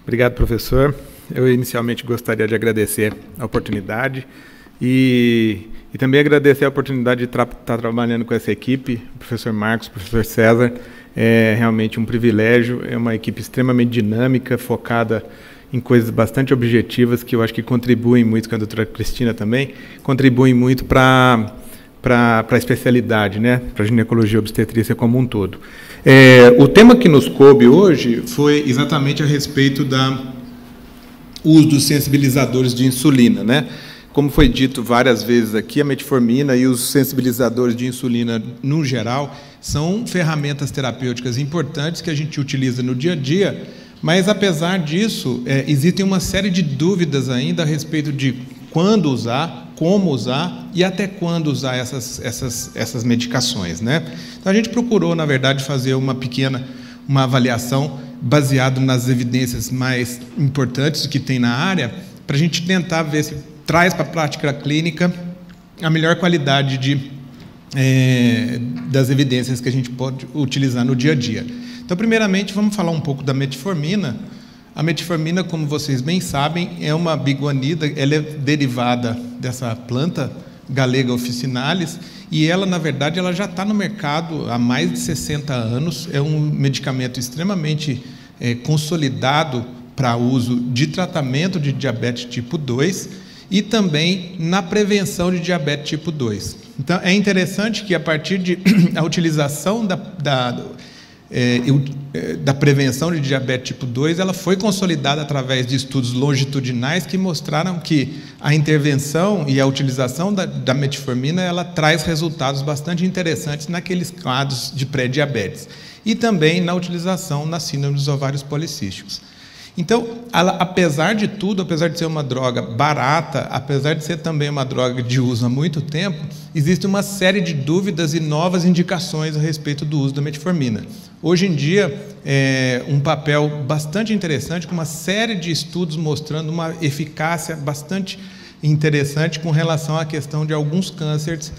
Obrigado, professor. Eu inicialmente gostaria de agradecer a oportunidade e também agradecer a oportunidade de estar trabalhando com essa equipe, o professor Marcos, o professor César. É realmente um privilégio, é uma equipe extremamente dinâmica, focada em coisas bastante objetivas, que eu acho que contribuem muito, com a doutora Cristina também, contribuem muito para a especialidade, né, para a ginecologia obstetrícia como um todo. O tema que nos coube hoje foi exatamente a respeito do uso dos sensibilizadores de insulina, né? Como foi dito várias vezes aqui, a metformina e os sensibilizadores de insulina, no geral, são ferramentas terapêuticas importantes que a gente utiliza no dia a dia, mas, apesar disso, existem uma série de dúvidas ainda a respeito de quando usar, como usar e até quando usar essas medicações, né? Então, a gente procurou, na verdade, fazer uma avaliação baseada nas evidências mais importantes que tem na área, para a gente tentar ver se traz para a prática clínica a melhor qualidade das evidências que a gente pode utilizar no dia a dia. Então, primeiramente, vamos falar um pouco da metformina. A metformina, como vocês bem sabem, é uma biguanida, ela é derivada dessa planta Galega officinalis, e ela, na verdade, ela já está no mercado há mais de 60 anos, é um medicamento extremamente consolidado para uso de tratamento de diabetes tipo 2, e também na prevenção de diabetes tipo 2. Então, é interessante que, a partir da utilização da prevenção de diabetes tipo 2, ela foi consolidada através de estudos longitudinais que mostraram que a intervenção e a utilização da metformina, ela traz resultados bastante interessantes naqueles quadros de pré-diabetes e também na utilização na síndrome dos ovários policísticos. Então, ela, apesar de tudo, apesar de ser uma droga barata, apesar de ser também uma droga de uso há muito tempo, existe uma série de dúvidas e novas indicações a respeito do uso da metformina. Hoje em dia, um papel bastante interessante, com uma série de estudos mostrando uma eficácia bastante interessante com relação à questão de alguns cânceres,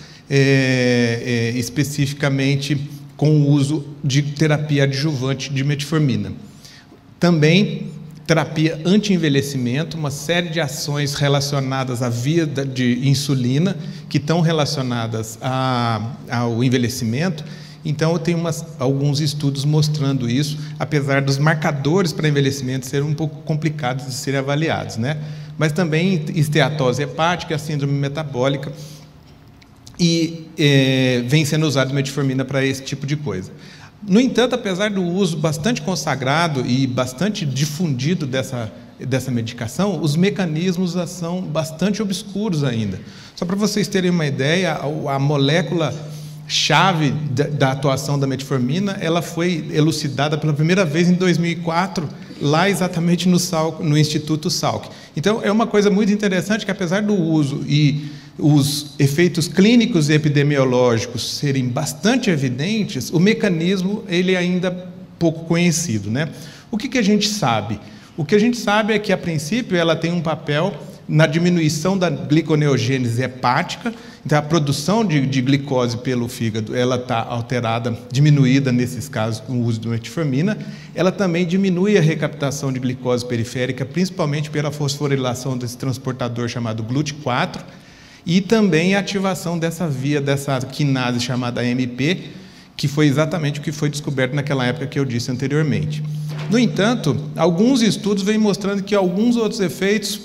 especificamente com o uso de terapia adjuvante de metformina. Também terapia anti-envelhecimento, uma série de ações relacionadas à via de insulina, que estão relacionadas ao envelhecimento. Então, eu tenho alguns estudos mostrando isso, apesar dos marcadores para envelhecimento serem um pouco complicados de serem avaliados, né? Mas também esteatose hepática, a síndrome metabólica, e vem sendo usado metformina para esse tipo de coisa. No entanto, apesar do uso bastante consagrado e bastante difundido dessa medicação, os mecanismos são bastante obscuros ainda. Só para vocês terem uma ideia, a molécula-chave da atuação da metformina, ela foi elucidada pela primeira vez em 2004, lá exatamente no Instituto Salk. Então, é uma coisa muito interessante que, apesar do uso e os efeitos clínicos e epidemiológicos serem bastante evidentes, o mecanismo ele é ainda pouco conhecido, né? O que a gente sabe? O que a gente sabe é que, a princípio, ela tem um papel na diminuição da gliconeogênese hepática. Então, a produção de glicose pelo fígado ela está alterada, diminuída nesses casos com o uso de metformina. Ela também diminui a recaptação de glicose periférica, principalmente pela fosforilação desse transportador chamado GLUT4, e também a ativação dessa via, dessa quinase chamada AMP, que foi exatamente o que foi descoberto naquela época que eu disse anteriormente. No entanto, alguns estudos vêm mostrando que alguns outros efeitos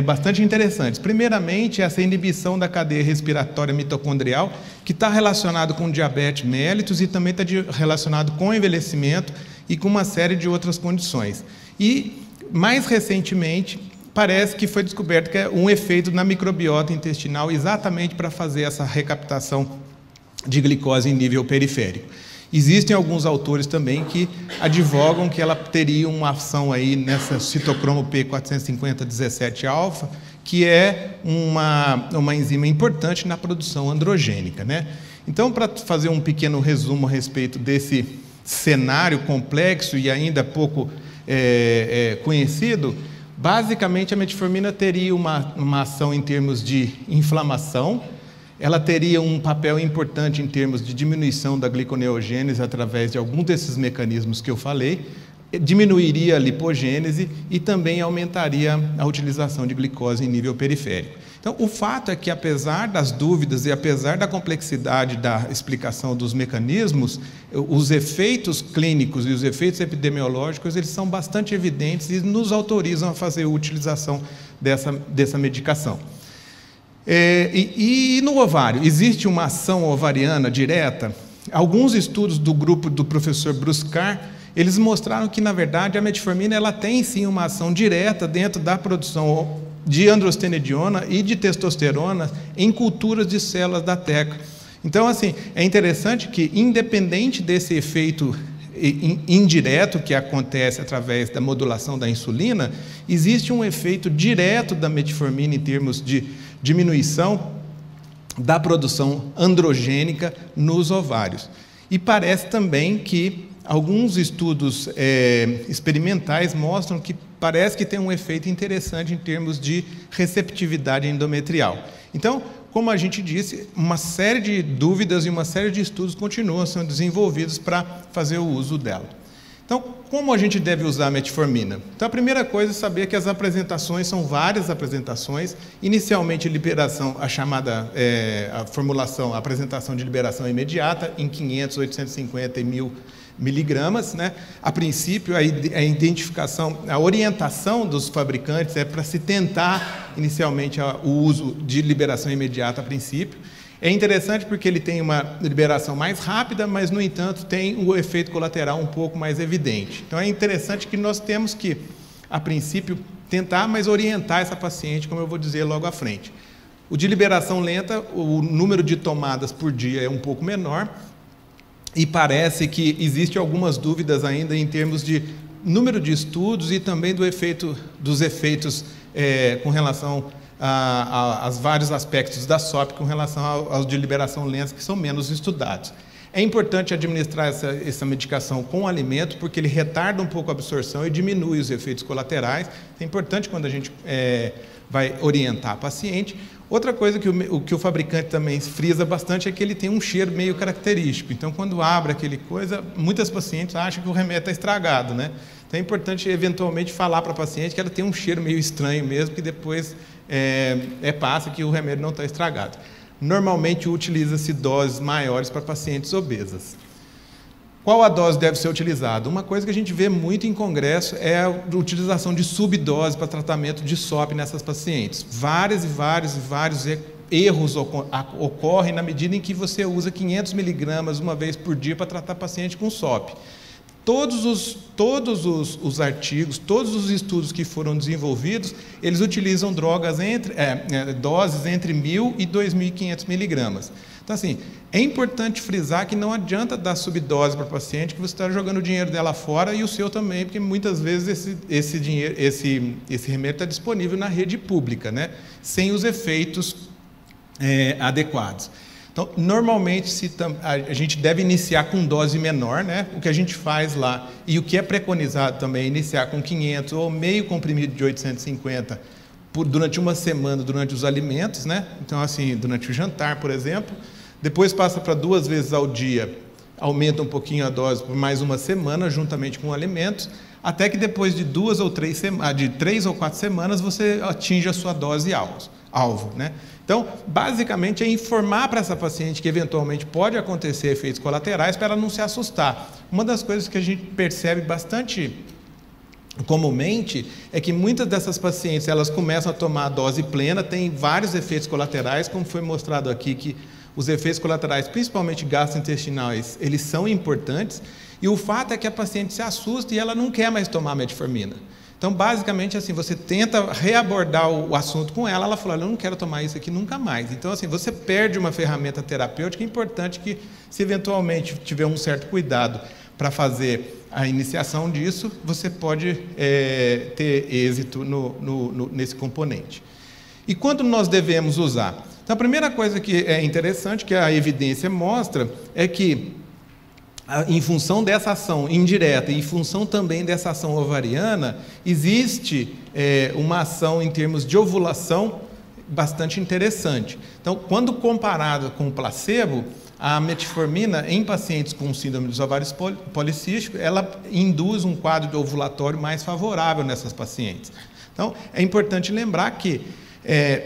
bastante interessantes. Primeiramente, essa inibição da cadeia respiratória mitocondrial, que está relacionado com diabetes mellitus e também está relacionado com envelhecimento e com uma série de outras condições. E, mais recentemente, parece que foi descoberto que é um efeito na microbiota intestinal exatamente para fazer essa recaptação de glicose em nível periférico. Existem alguns autores também que advogam que ela teria uma ação aí nessa citocromo P450-17-alfa, que é uma enzima importante na produção androgênica, né? Então, para fazer um pequeno resumo a respeito desse cenário complexo e ainda pouco conhecido, basicamente a metformina teria uma ação em termos de inflamação, ela teria um papel importante em termos de diminuição da gliconeogênese através de algum desses mecanismos que eu falei. diminuiria a lipogênese e também aumentaria a utilização de glicose em nível periférico. Então, o fato é que, apesar das dúvidas e apesar da complexidade da explicação dos mecanismos, os efeitos clínicos e os efeitos epidemiológicos, eles são bastante evidentes e nos autorizam a fazer a utilização dessa medicação. E no ovário, existe uma ação ovariana direta? Alguns estudos do grupo do professor Bruscar, eles mostraram que, na verdade, a metformina ela tem, sim, uma ação direta dentro da produção de androstenediona e de testosterona em culturas de células da teca. Então, assim, é interessante que, independente desse efeito indireto que acontece através da modulação da insulina, existe um efeito direto da metformina em termos de diminuição da produção androgênica nos ovários. E parece também que alguns estudos experimentais mostram que parece que tem um efeito interessante em termos de receptividade endometrial. Então, como a gente disse, uma série de dúvidas e uma série de estudos continuam sendo desenvolvidos para fazer o uso dela. Então, como a gente deve usar a metformina? Então, a primeira coisa é saber que as apresentações são várias apresentações. Inicialmente, a formulação, a apresentação de liberação imediata em 500, 850 e 1000 miligramas, né? A princípio, a identificação, a orientação dos fabricantes é para se tentar, inicialmente, o uso de liberação imediata a princípio. É interessante porque ele tem uma liberação mais rápida, mas, no entanto, tem o efeito colateral um pouco mais evidente. Então, é interessante que nós temos que, a princípio, tentar, mas orientar essa paciente, como eu vou dizer logo à frente. O de liberação lenta, o número de tomadas por dia é um pouco menor, e parece que existe algumas dúvidas ainda em termos de número de estudos e também dos efeitos com relação aos vários aspectos da SOP com relação aos de liberação lenta, que são menos estudados. É importante administrar essa medicação com alimento, porque ele retarda um pouco a absorção e diminui os efeitos colaterais. É importante quando a gente vai orientar a paciente. Outra coisa que o fabricante também frisa bastante é que ele tem um cheiro meio característico. Então, quando abre aquele coisa, muitas pacientes acham que o remédio está estragado, né? Então, é importante, eventualmente, falar para a paciente que ela tem um cheiro meio estranho mesmo, que depois passa que o remédio não está estragado. Normalmente, utiliza-se doses maiores para pacientes obesas. Qual a dose deve ser utilizada? Uma coisa que a gente vê muito em congresso é a utilização de subdose para tratamento de SOP nessas pacientes. Vários erros ocorrem na medida em que você usa 500 miligramas uma vez por dia para tratar paciente com SOP. Todos os artigos, todos os estudos que foram desenvolvidos, eles utilizam doses entre 1.000 e 2.500 miligramas. Então, assim, é importante frisar que não adianta dar subdose para o paciente, que você está jogando o dinheiro dela fora e o seu também, porque muitas vezes esse remédio está disponível na rede pública, né? Sem os efeitos adequados. Então, normalmente, a gente deve iniciar com dose menor, né? O que a gente faz lá, e o que é preconizado também é iniciar com 500 ou meio comprimido de 850 durante uma semana, durante os alimentos, né? Então, assim, durante o jantar, por exemplo. Depois passa para 2 vezes ao dia, aumenta um pouquinho a dose por mais uma semana, juntamente com alimentos, até que depois de 2 ou 3 ou 4 semanas, você atinge a sua dose alvo, né? Então, basicamente, é informar para essa paciente que, eventualmente, pode acontecer efeitos colaterais para ela não se assustar. Uma das coisas que a gente percebe bastante comumente é que muitas dessas pacientes, elas começam a tomar a dose plena, tem vários efeitos colaterais, como foi mostrado aqui, que os efeitos colaterais, principalmente gastrointestinais, eles são importantes, e o fato é que a paciente se assusta e ela não quer mais tomar metformina. Então, basicamente, assim, você tenta reabordar o assunto com ela, ela fala, eu não quero tomar isso aqui nunca mais. Então, assim, você perde uma ferramenta terapêutica. É importante que, se eventualmente tiver um certo cuidado para fazer a iniciação disso, você pode ter êxito nesse componente. E quando nós devemos usar? Então, a primeira coisa que é interessante, que a evidência mostra, é que, em função dessa ação indireta e em função também dessa ação ovariana, existe uma ação em termos de ovulação bastante interessante. Então, quando comparado com o placebo, A metformina, em pacientes com síndrome dos ovários policísticos, ela induz um quadro ovulatório mais favorável nessas pacientes. Então, é importante lembrar que,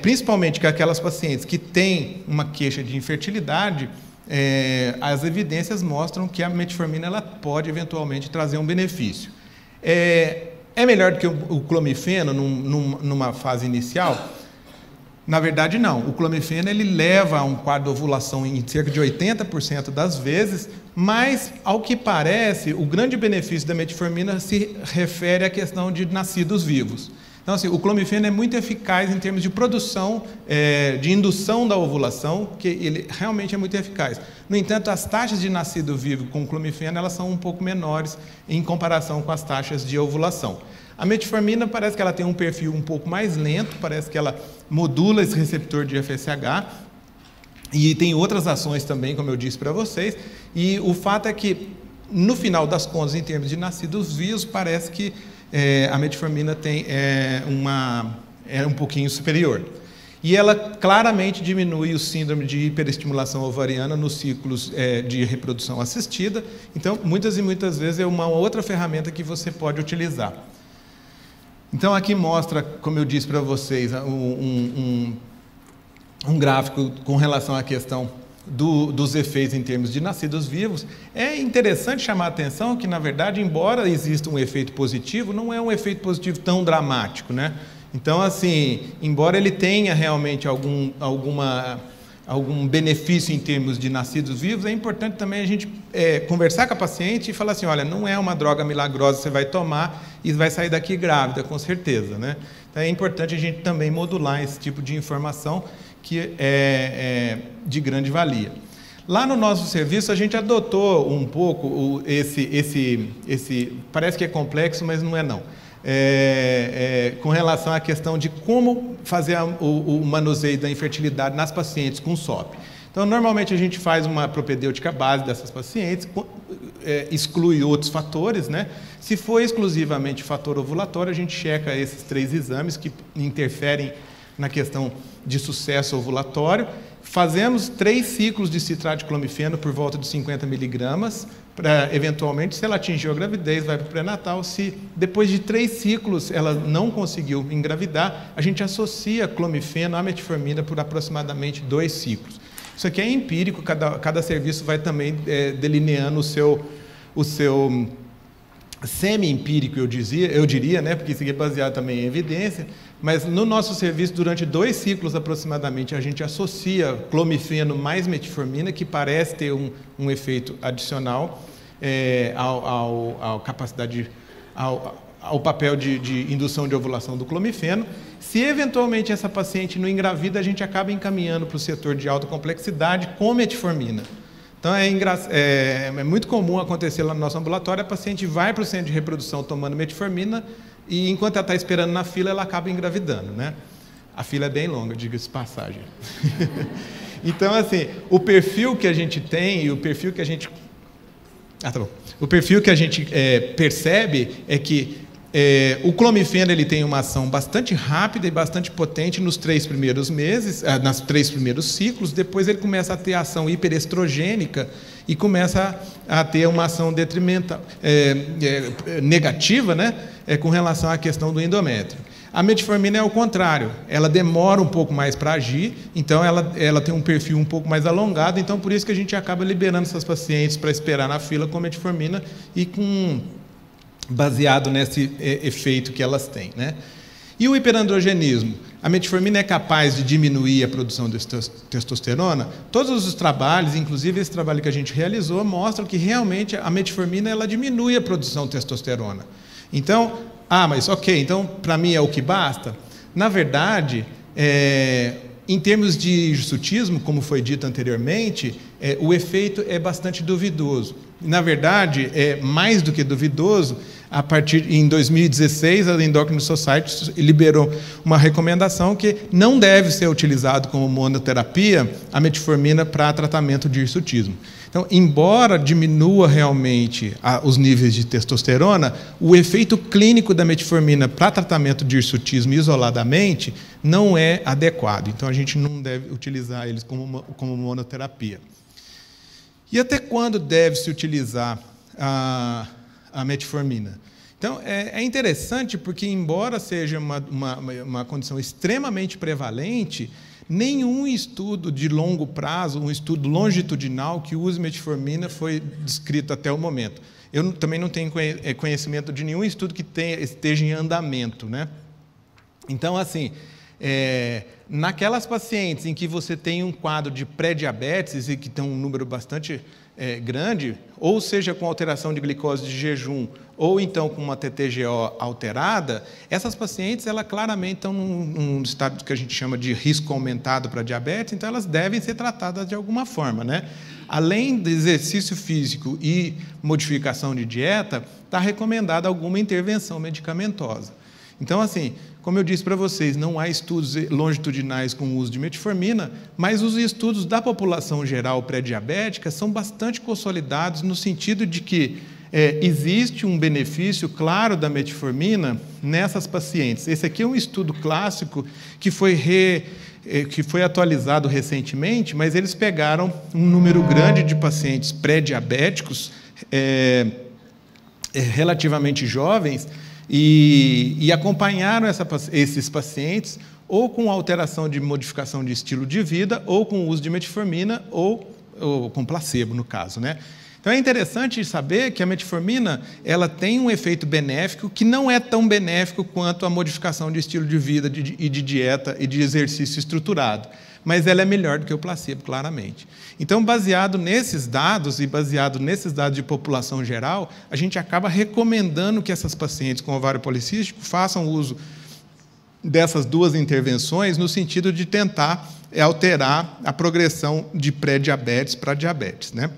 principalmente que aquelas pacientes que têm uma queixa de infertilidade, as evidências mostram que a metformina ela pode eventualmente trazer um benefício. É melhor do que o clomifeno numa fase inicial? Na verdade, não. O clomifeno ele leva a um quadro de ovulação em cerca de 80% das vezes, mas, ao que parece, o grande benefício da metformina se refere à questão de nascidos vivos. Então, assim, o clomifeno é muito eficaz em termos de produção, de indução da ovulação, que ele realmente é muito eficaz. No entanto, as taxas de nascido vivo com o clomifeno elas são um pouco menores em comparação com as taxas de ovulação. A metformina parece que ela tem um perfil um pouco mais lento, parece que ela modula esse receptor de FSH e tem outras ações também, como eu disse para vocês. E o fato é que, no final das contas, em termos de nascidos vivos, parece que a metformina é um pouquinho superior. E ela claramente diminui o síndrome de hiperestimulação ovariana nos ciclos de reprodução assistida. Então, muitas e muitas vezes é uma outra ferramenta que você pode utilizar. Então, aqui mostra, como eu disse para vocês, um gráfico com relação à questão dos efeitos em termos de nascidos vivos. É interessante chamar a atenção que, na verdade, embora exista um efeito positivo, não é um efeito positivo tão dramático, né? Então, assim, embora ele tenha realmente algum benefício em termos de nascidos vivos, é importante também a gente conversar com a paciente e falar assim, olha, não é uma droga milagrosa que você vai tomar e vai sair daqui grávida, com certeza, né? Então, é importante a gente também modular esse tipo de informação que é de grande valia. Lá no nosso serviço, a gente adotou um pouco parece que é complexo, mas não é não. Com relação à questão de como fazer o manuseio da infertilidade nas pacientes com SOP. Então, normalmente a gente faz uma propedêutica base dessas pacientes, exclui outros fatores, né? Se for exclusivamente fator ovulatório, a gente checa esses 3 exames que interferem na questão de sucesso ovulatório. Fazemos 3 ciclos de citrato de clomifeno por volta de 50 miligramas, para, eventualmente, se ela atingiu a gravidez, vai para o pré-natal. Se depois de 3 ciclos ela não conseguiu engravidar, a gente associa clomifeno à metformina por aproximadamente 2 ciclos. Isso aqui é empírico, cada serviço vai também delineando o seu semi-empírico, eu diria, né, porque isso aqui é baseado também em evidência, mas no nosso serviço, durante 2 ciclos aproximadamente, a gente associa clomifeno mais metformina, que parece ter um efeito adicional ao papel de indução de ovulação do clomifeno. Se eventualmente essa paciente não engravida, a gente acaba encaminhando para o setor de alta complexidade com metformina. Então, é muito comum acontecer lá no nosso ambulatório, a paciente vai para o centro de reprodução tomando metformina e, enquanto ela está esperando na fila, ela acaba engravidando, né? A fila é bem longa, diga-se de passagem. Então, assim, o perfil que a gente tem e o perfil que a gente... O perfil que a gente percebe é que o clomifeno ele tem uma ação bastante rápida e bastante potente nos 3 primeiros meses, nos 3 primeiros ciclos. Depois ele começa a ter ação hiperestrogênica e começa a ter uma ação detrimental, negativa, né, com relação à questão do endométrio. A metformina é o contrário, ela demora um pouco mais para agir, então ela tem um perfil um pouco mais alongado, então por isso que a gente acaba liberando essas pacientes para esperar na fila com metformina e baseado nesse efeito que elas têm, né? E o hiperandrogenismo? A metformina é capaz de diminuir a produção de testosterona? Todos os trabalhos, inclusive esse trabalho que a gente realizou, mostram que realmente a metformina ela diminui a produção de testosterona. Então, mas ok, então para mim é o que basta? Na verdade, em termos de hirsutismo, como foi dito anteriormente, o efeito é bastante duvidoso. Na verdade, é mais do que duvidoso. Em 2016, a Endocrine Society liberou uma recomendação que não deve ser utilizado como monoterapia a metformina para tratamento de hirsutismo. Então, embora diminua realmente os níveis de testosterona, o efeito clínico da metformina para tratamento de hirsutismo isoladamente não é adequado. Então, a gente não deve utilizar eles como monoterapia. E até quando deve-se utilizar a metformina? Então, é interessante porque, embora seja uma condição extremamente prevalente, nenhum estudo de longo prazo, um estudo longitudinal que use metformina foi descrito até o momento. Eu também não tenho conhecimento de nenhum estudo que esteja em andamento, né? Então, assim, naquelas pacientes em que você tem um quadro de pré-diabetes e que tem um número bastante grande, ou seja, com alteração de glicose de jejum, ou então com uma TTGO alterada, essas pacientes, elas claramente estão num estado que a gente chama de risco aumentado para diabetes, então elas devem ser tratadas de alguma forma, né? Além do exercício físico e modificação de dieta, está recomendada alguma intervenção medicamentosa. Então, assim, como eu disse para vocês, não há estudos longitudinais com o uso de metformina, mas os estudos da população geral pré-diabética são bastante consolidados no sentido de que existe um benefício claro da metformina nessas pacientes. Esse aqui é um estudo clássico que foi atualizado recentemente, mas eles pegaram um número grande de pacientes pré-diabéticos, relativamente jovens, e acompanharam esses pacientes ou com alteração de modificação de estilo de vida, ou com o uso de metformina, ou com placebo, no caso, né? Então, é interessante saber que a metformina ela tem um efeito benéfico que não é tão benéfico quanto a modificação de estilo de vida e de dieta e de exercício estruturado, mas ela é melhor do que o placebo, claramente. Então, baseado nesses dados e baseado nesses dados de população geral, a gente acaba recomendando que essas pacientes com ovário policístico façam uso dessas duas intervenções no sentido de tentar alterar a progressão de pré-diabetes para diabetes, né?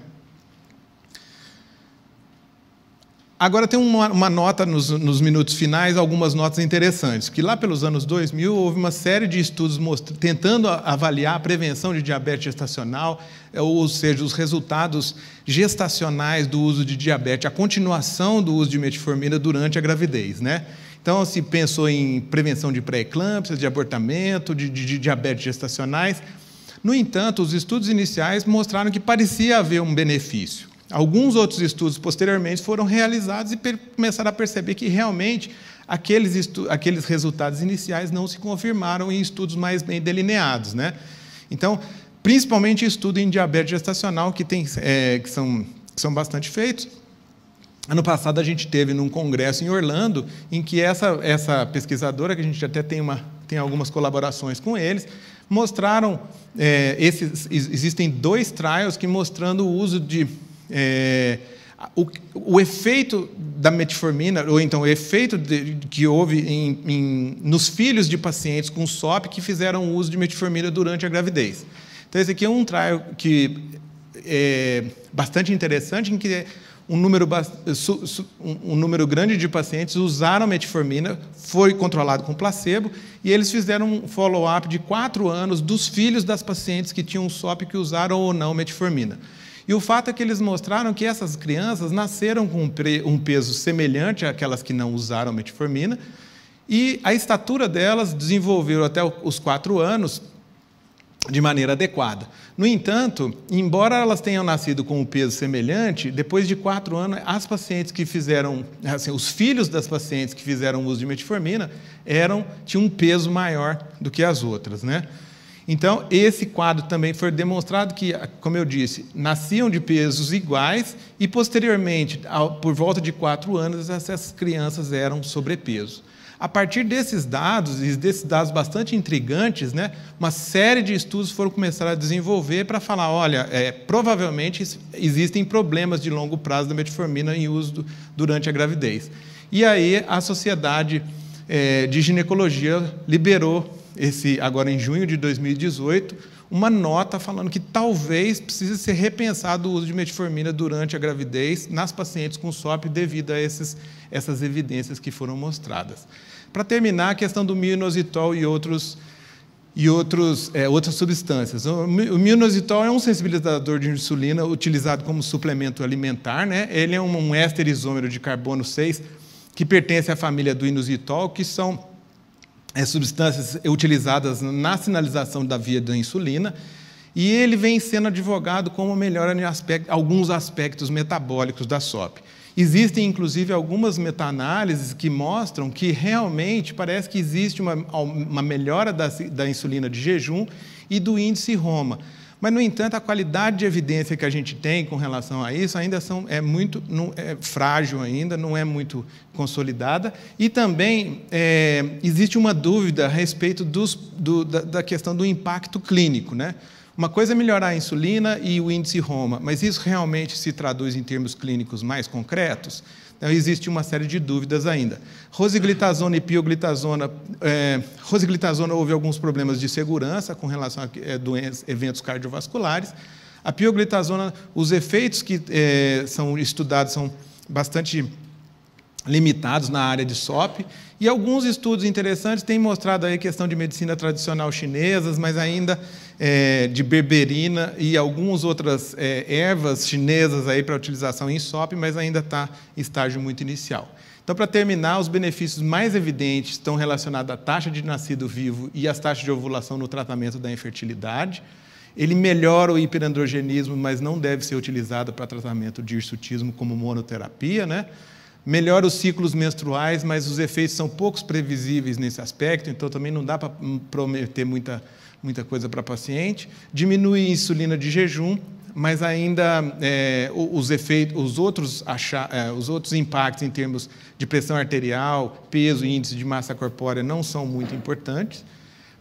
Agora, tem uma nota nos minutos finais, algumas notas interessantes, que lá pelos anos 2000 houve uma série de estudos tentando avaliar a prevenção de diabetes gestacional, ou seja, os resultados gestacionais do uso de diabetes, a continuação do uso de metformina durante a gravidez, né? Então, se pensou em prevenção de pré-eclâmpsia, de abortamento, de diabetes gestacionais. No entanto, os estudos iniciais mostraram que parecia haver um benefício. Alguns outros estudos posteriormente foram realizados e começaram a perceber que realmente aqueles resultados iniciais não se confirmaram em estudos mais bem delineados, né? Então, principalmente estudo em diabetes gestacional, que são bastante feitos. Ano passado a gente teve num congresso em Orlando, em que essa pesquisadora, que a gente até tem algumas colaborações com eles, mostraram, existem 2 trials que mostrando o uso de o efeito da metformina, ou então o efeito que houve nos filhos de pacientes com SOP que fizeram uso de metformina durante a gravidez. Então, esse aqui é um trial que é bastante interessante, em que um número grande de pacientes usaram metformina, foi controlado com placebo, e eles fizeram um follow-up de 4 anos dos filhos das pacientes que tinham SOP que usaram ou não metformina. E o fato é que eles mostraram que essas crianças nasceram com um peso semelhante àquelas que não usaram metformina, e a estatura delas desenvolveu até os 4 anos de maneira adequada. No entanto, embora elas tenham nascido com um peso semelhante, depois de 4 anos, as pacientes que fizeram, assim, os filhos das pacientes que fizeram uso de metformina tinham um peso maior do que as outras, né? Então, esse quadro também foi demonstrado que, como eu disse, nasciam de pesos iguais e, posteriormente, por volta de 4 anos, essas crianças eram sobrepeso. A partir desses dados, e desses dados bastante intrigantes, né, uma série de estudos foram começar a desenvolver para falar, olha, provavelmente existem problemas de longo prazo da metformina em uso durante a gravidez. E aí a Sociedade de Ginecologia liberou, agora em junho de 2018, uma nota falando que talvez precise ser repensado o uso de metformina durante a gravidez nas pacientes com SOP devido a essas evidências que foram mostradas. Para terminar, a questão do mioinositol e outras substâncias. O mioinositol é um sensibilizador de insulina utilizado como suplemento alimentar, né? Ele é um éster isômero de carbono 6 que pertence à família do inositol, que são substâncias utilizadas na sinalização da via da insulina. E ele vem sendo advogado como melhora em alguns aspectos metabólicos da SOP. Existem, inclusive, algumas meta-análises que mostram que realmente parece que existe uma melhora da insulina de jejum e do índice Roma. Mas, no entanto, a qualidade de evidência que a gente tem com relação a isso ainda é frágil ainda, não é muito consolidada. E também existe uma dúvida a respeito da questão do impacto clínico, né? Uma coisa é melhorar a insulina e o índice Roma, mas isso realmente se traduz em termos clínicos mais concretos? Então, existe uma série de dúvidas ainda. Rosiglitazona e pioglitazona. Rosiglitazona houve alguns problemas de segurança com relação a eventos cardiovasculares. A pioglitazona, os efeitos que são estudados são bastante limitados na área de SOP, e alguns estudos interessantes têm mostrado aí a questão de medicina tradicional chinesas, mas ainda de berberina e algumas outras ervas chinesas aí para utilização em SOP, mas ainda está em estágio muito inicial. Então, para terminar, os benefícios mais evidentes estão relacionados à taxa de nascido vivo e às taxas de ovulação no tratamento da infertilidade. Ele melhora o hiperandrogenismo, mas não deve ser utilizado para tratamento de hirsutismo como monoterapia, né? Melhora os ciclos menstruais, mas os efeitos são poucos previsíveis nesse aspecto, então também não dá para prometer muita coisa para a paciente. Diminui a insulina de jejum, mas ainda os outros impactos em termos de pressão arterial, peso e índice de massa corpórea não são muito importantes.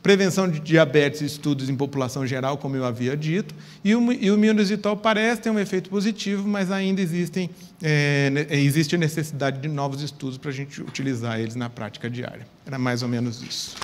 Prevenção de diabetes e estudos em população geral, como eu havia dito, e o minoxidil parece ter um efeito positivo, mas ainda existe a necessidade de novos estudos para a gente utilizar eles na prática diária. Era mais ou menos isso.